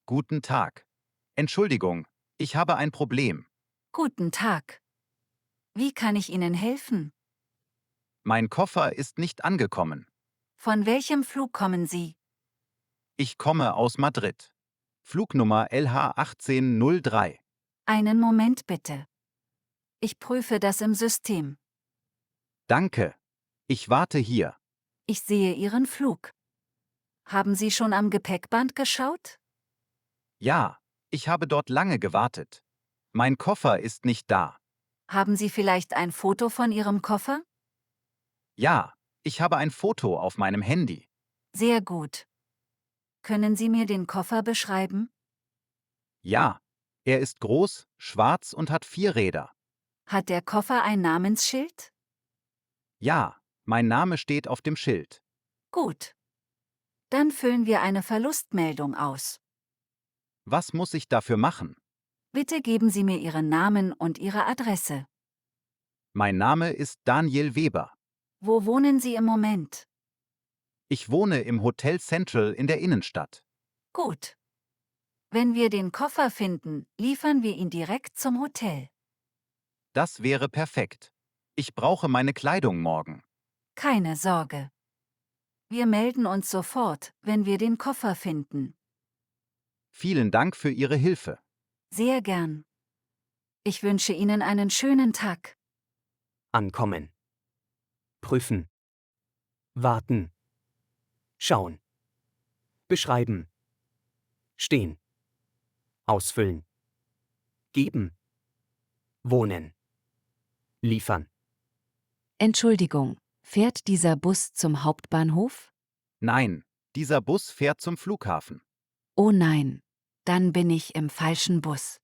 Guten Tag. Entschuldigung, ich habe ein Problem. Guten Tag. Wie kann ich Ihnen helfen? Mein Koffer ist nicht angekommen. Von welchem Flug kommen Sie? Ich komme aus Madrid. Flugnummer LH1803. Einen Moment bitte. Ich prüfe das im System. Danke. Ich warte hier. Ich sehe Ihren Flug. Haben Sie schon am Gepäckband geschaut? Ja, ich habe dort lange gewartet. Mein Koffer ist nicht da. Haben Sie vielleicht ein Foto von Ihrem Koffer? Ja, ich habe ein Foto auf meinem Handy. Sehr gut. Können Sie mir den Koffer beschreiben? Ja, er ist groß, schwarz und hat 4 Räder. Hat der Koffer ein Namensschild? Ja, mein Name steht auf dem Schild. Gut. Dann füllen wir eine Verlustmeldung aus. Was muss ich dafür machen? Bitte geben Sie mir Ihren Namen und Ihre Adresse. Mein Name ist Daniel Weber. Wo wohnen Sie im Moment? Ich wohne im Hotel Central in der Innenstadt. Gut. Wenn wir den Koffer finden, liefern wir ihn direkt zum Hotel. Das wäre perfekt. Ich brauche meine Kleidung morgen. Keine Sorge. Wir melden uns sofort, wenn wir den Koffer finden. Vielen Dank für Ihre Hilfe. Sehr gern. Ich wünsche Ihnen einen schönen Tag. Ankommen. Prüfen. Warten. Schauen. Beschreiben. Stehen. Ausfüllen. Geben. Wohnen. Liefern. Entschuldigung, fährt dieser Bus zum Hauptbahnhof? Nein, dieser Bus fährt zum Flughafen. Oh nein, dann bin ich im falschen Bus.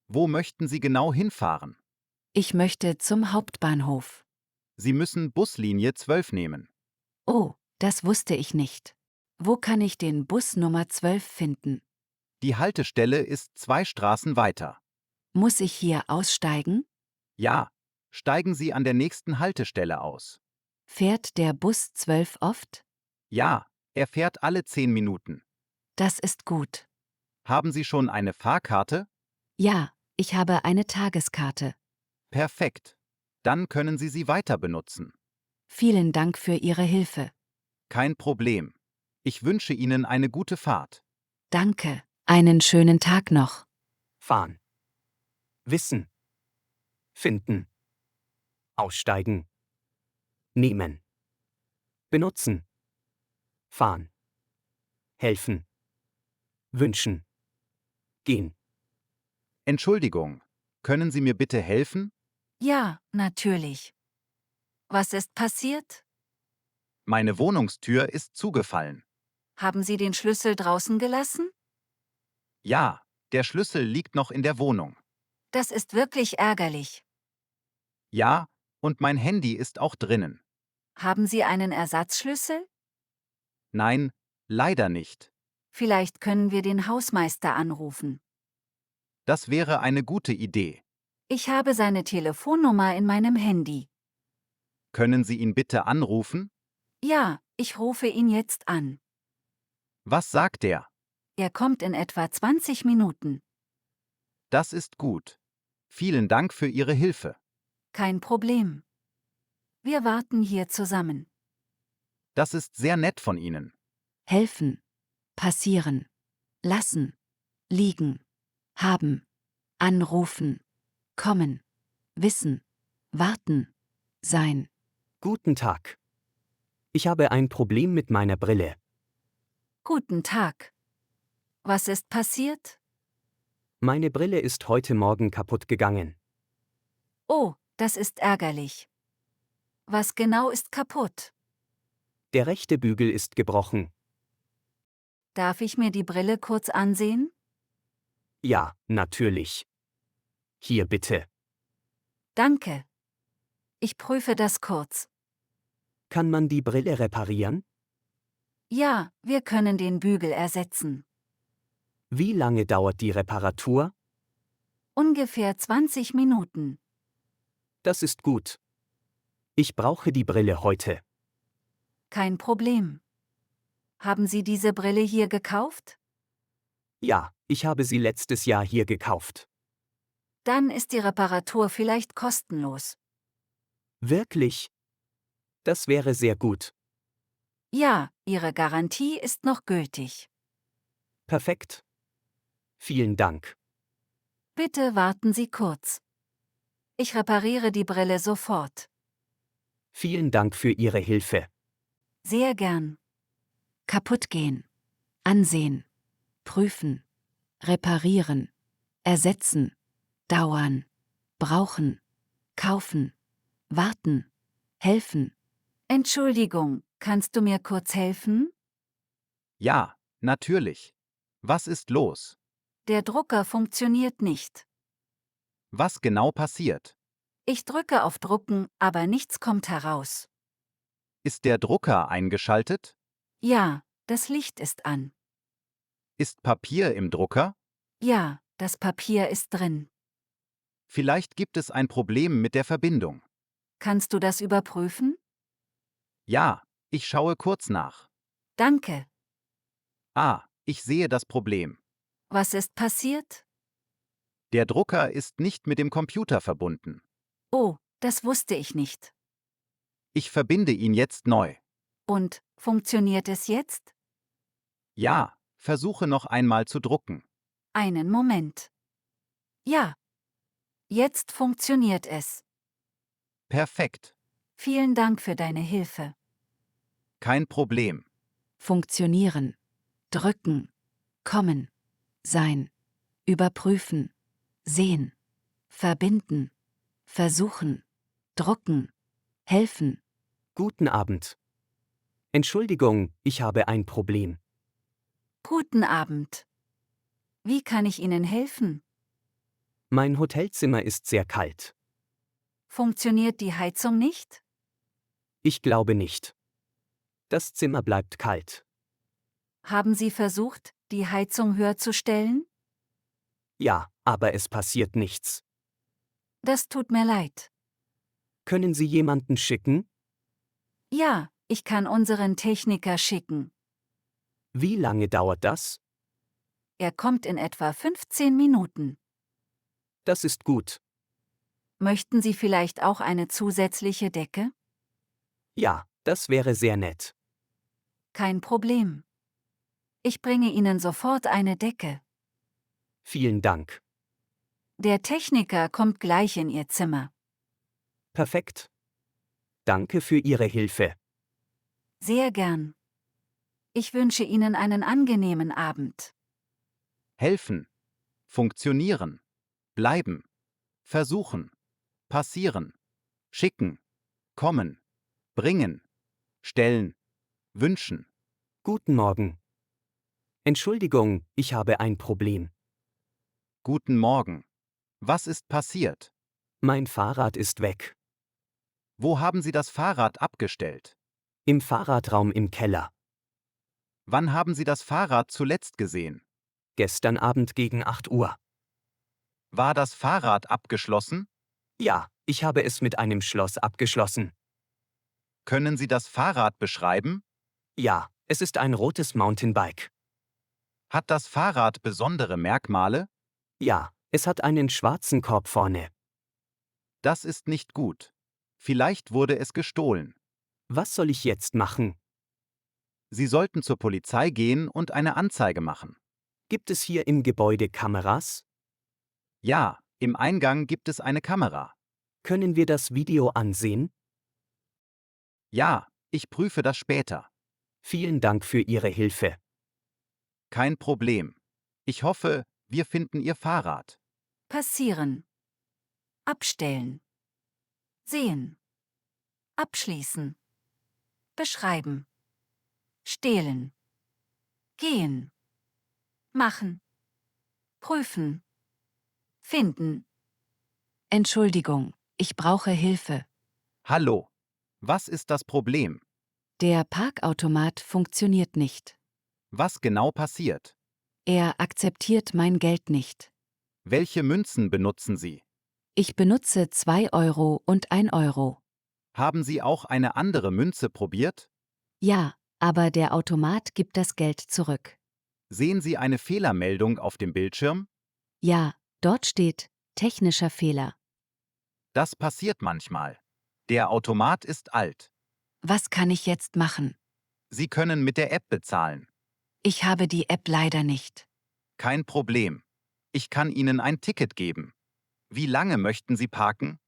Wo möchten Sie genau hinfahren? Ich möchte zum Hauptbahnhof. Sie müssen Buslinie 12 nehmen. Oh, das wusste ich nicht. Wo kann ich den Bus Nummer 12 finden? Die Haltestelle ist 2 Straßen weiter. Muss ich hier aussteigen? Ja, steigen Sie an der nächsten Haltestelle aus. Fährt der Bus 12 oft? Ja, er fährt alle 10 Minuten. Das ist gut. Haben Sie schon eine Fahrkarte? Ja, ich habe eine Tageskarte. Perfekt. Dann können Sie sie weiter benutzen. Vielen Dank für Ihre Hilfe. Kein Problem. Ich wünsche Ihnen eine gute Fahrt. Danke. Einen schönen Tag noch. Fahren. Wissen. Finden. Aussteigen. Nehmen. Benutzen. Fahren. Helfen. Wünschen. Gehen. Entschuldigung, können Sie mir bitte helfen? Ja, natürlich. Was ist passiert? Meine Wohnungstür ist zugefallen. Haben Sie den Schlüssel draußen gelassen? Ja, der Schlüssel liegt noch in der Wohnung. Das ist wirklich ärgerlich. Ja, und mein Handy ist auch drinnen. Haben Sie einen Ersatzschlüssel? Nein, leider nicht. Vielleicht können wir den Hausmeister anrufen. Das wäre eine gute Idee. Ich habe seine Telefonnummer in meinem Handy. Können Sie ihn bitte anrufen? Ja, ich rufe ihn jetzt an. Was sagt er? Er kommt in etwa 20 Minuten. Das ist gut. Vielen Dank für Ihre Hilfe. Kein Problem. Wir warten hier zusammen. Das ist sehr nett von Ihnen. Helfen. Passieren. Lassen. Liegen. Haben. Anrufen. Kommen. Wissen. Warten. Sein. Guten Tag. Ich habe ein Problem mit meiner Brille. Guten Tag. Was ist passiert? Meine Brille ist heute Morgen kaputt gegangen. Oh, das ist ärgerlich. Was genau ist kaputt? Der rechte Bügel ist gebrochen. Darf ich mir die Brille kurz ansehen? Ja, natürlich. Hier bitte. Danke. Ich prüfe das kurz. Kann man die Brille reparieren? Ja, wir können den Bügel ersetzen. Wie lange dauert die Reparatur? Ungefähr 20 Minuten. Das ist gut. Ich brauche die Brille heute. Kein Problem. Haben Sie diese Brille hier gekauft? Ja, Ich habe sie letztes Jahr hier gekauft. Dann ist die Reparatur vielleicht kostenlos. Wirklich? Das wäre sehr gut. Ja, Ihre Garantie ist noch gültig. Perfekt. Vielen Dank. Bitte warten Sie kurz. Ich repariere die Brille sofort. Vielen Dank für Ihre Hilfe. Sehr gern. Kaputt gehen. Ansehen. Prüfen. Reparieren. Ersetzen. Dauern. Brauchen. Kaufen. Warten. Helfen. Entschuldigung, kannst du mir kurz helfen? Ja, natürlich. Was ist los? Der Drucker funktioniert nicht. Was genau passiert? Ich drücke auf Drucken, aber nichts kommt heraus. Ist der Drucker eingeschaltet? Ja, das Licht ist an. Ist Papier im Drucker? Ja, das Papier ist drin. Vielleicht gibt es ein Problem mit der Verbindung. Kannst du das überprüfen? Ja, ich schaue kurz nach. Danke. Ah, ich sehe das Problem. Was ist passiert? Der Drucker ist nicht mit dem Computer verbunden. Oh, das wusste ich nicht. Ich verbinde ihn jetzt neu. Und, funktioniert es jetzt? Ja, versuche noch einmal zu drucken. Einen Moment. Ja. Jetzt funktioniert es. Perfekt. Vielen Dank für deine Hilfe. Kein Problem. Funktionieren. Drücken. Kommen. Sein. Überprüfen. Sehen. Verbinden. Versuchen. Drucken. Helfen. Guten Abend. Entschuldigung, ich habe ein Problem. Guten Abend. Wie kann ich Ihnen helfen? Mein Hotelzimmer ist sehr kalt. Funktioniert die Heizung nicht? Ich glaube nicht. Das Zimmer bleibt kalt. Haben Sie versucht, die Heizung höher zu stellen? Ja, aber es passiert nichts. Das tut mir leid. Können Sie jemanden schicken? Ja, ich kann unseren Techniker schicken. Wie lange dauert das? Er kommt in etwa 15 Minuten. Das ist gut. Möchten Sie vielleicht auch eine zusätzliche Decke? Ja, das wäre sehr nett. Kein Problem. Ich bringe Ihnen sofort eine Decke. Vielen Dank. Der Techniker kommt gleich in Ihr Zimmer. Perfekt. Danke für Ihre Hilfe. Sehr gern. Ich wünsche Ihnen einen angenehmen Abend. Helfen. Funktionieren. Bleiben. Versuchen. Passieren. Schicken. Kommen. Bringen. Stellen. Wünschen. Guten Morgen. Entschuldigung, ich habe ein Problem. Guten Morgen. Was ist passiert? Mein Fahrrad ist weg. Wo haben Sie das Fahrrad abgestellt? Im Fahrradraum im Keller. Wann haben Sie das Fahrrad zuletzt gesehen? Gestern Abend gegen 8 Uhr. War das Fahrrad abgeschlossen? Ja, ich habe es mit einem Schloss abgeschlossen. Können Sie das Fahrrad beschreiben? Ja, es ist ein rotes Mountainbike. Hat das Fahrrad besondere Merkmale? Ja, es hat einen schwarzen Korb vorne. Das ist nicht gut. Vielleicht wurde es gestohlen. Was soll ich jetzt machen? Sie sollten zur Polizei gehen und eine Anzeige machen. Gibt es hier im Gebäude Kameras? Ja, im Eingang gibt es eine Kamera. Können wir das Video ansehen? Ja, ich prüfe das später. Vielen Dank für Ihre Hilfe. Kein Problem. Ich hoffe, wir finden Ihr Fahrrad. Passieren. Abstellen. Sehen. Abschließen. Beschreiben. Stehlen. Gehen. Machen. Prüfen. Finden. Entschuldigung, ich brauche Hilfe. Hallo. Was ist das Problem? Der Parkautomat funktioniert nicht. Was genau passiert? Er akzeptiert mein Geld nicht. Welche Münzen benutzen Sie? Ich benutze 2 Euro und 1 Euro. Haben Sie auch eine andere Münze probiert? Ja, aber der Automat gibt das Geld zurück. Sehen Sie eine Fehlermeldung auf dem Bildschirm? Ja, dort steht technischer Fehler. Das passiert manchmal. Der Automat ist alt. Was kann ich jetzt machen? Sie können mit der App bezahlen. Ich habe die App leider nicht. Kein Problem. Ich kann Ihnen ein Ticket geben. Wie lange möchten Sie parken?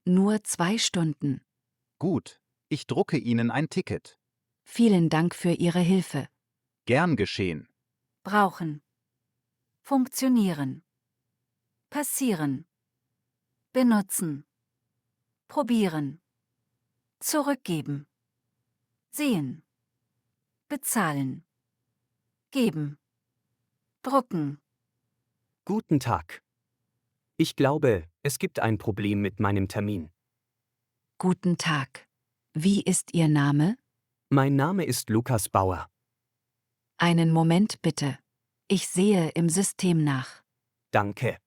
Nur 2 Stunden. Gut, ich drucke Ihnen ein Ticket. Vielen Dank für Ihre Hilfe. Gern geschehen. Brauchen. Funktionieren. Passieren. Benutzen. Probieren. Zurückgeben. Sehen. Bezahlen. Geben. Drucken. Guten Tag. Ich glaube, es gibt ein Problem mit meinem Termin. Guten Tag. Wie ist Ihr Name? Mein Name ist Lukas Bauer. Einen Moment bitte. Ich sehe im System nach. Danke.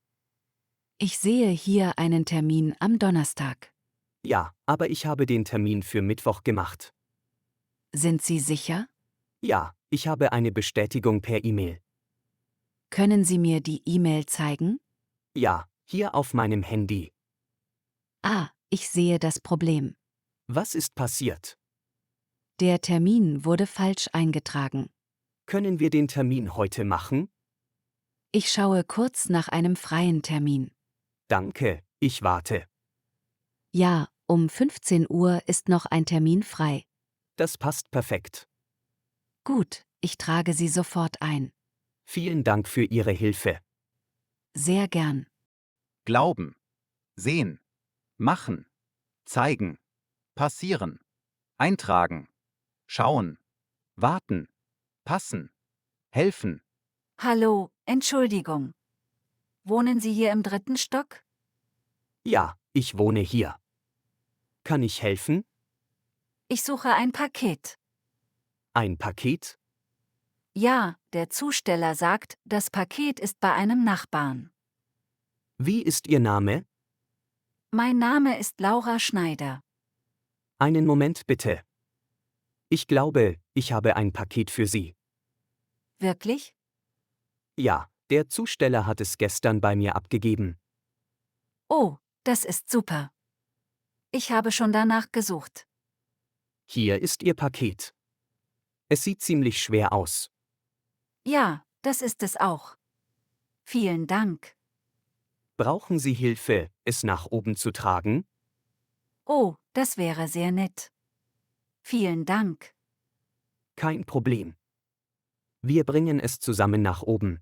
Ich sehe hier einen Termin am Donnerstag. Ja, aber ich habe den Termin für Mittwoch gemacht. Sind Sie sicher? Ja, ich habe eine Bestätigung per E-Mail. Können Sie mir die E-Mail zeigen? Ja, hier auf meinem Handy. Ah, ich sehe das Problem. Was ist passiert? Der Termin wurde falsch eingetragen. Können wir den Termin heute machen? Ich schaue kurz nach einem freien Termin. Danke, ich warte. Ja, um 15 Uhr ist noch ein Termin frei. Das passt perfekt. Gut, ich trage Sie sofort ein. Vielen Dank für Ihre Hilfe. Sehr gern. Glauben. Sehen. Machen. Zeigen. Passieren. Eintragen. Schauen. Warten. Passen. Helfen. Hallo, Entschuldigung. Wohnen Sie hier im 3. Stock? Ja, ich wohne hier. Kann ich helfen? Ich suche ein Paket. Ein Paket? Ja, der Zusteller sagt, das Paket ist bei einem Nachbarn. Wie ist Ihr Name? Mein Name ist Laura Schneider. Einen Moment bitte. Ich glaube, ich habe ein Paket für Sie. Wirklich? Ja, der Zusteller hat es gestern bei mir abgegeben. Oh, das ist super. Ich habe schon danach gesucht. Hier ist Ihr Paket. Es sieht ziemlich schwer aus. Ja, das ist es auch. Vielen Dank. Brauchen Sie Hilfe, es nach oben zu tragen? Oh, das wäre sehr nett. Vielen Dank. Kein Problem. Wir bringen es zusammen nach oben.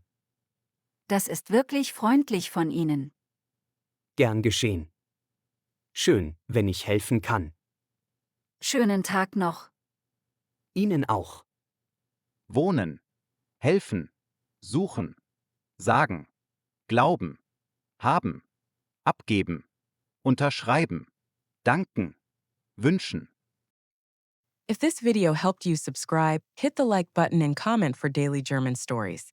Das ist wirklich freundlich von Ihnen. Gern geschehen. Schön, wenn ich helfen kann. Schönen Tag noch. Ihnen auch. Wohnen. Helfen. Suchen. Sagen. Glauben. Haben. Abgeben. Unterschreiben. Danken. Wünschen. If this video helped you subscribe, hit the like button and comment for daily German stories.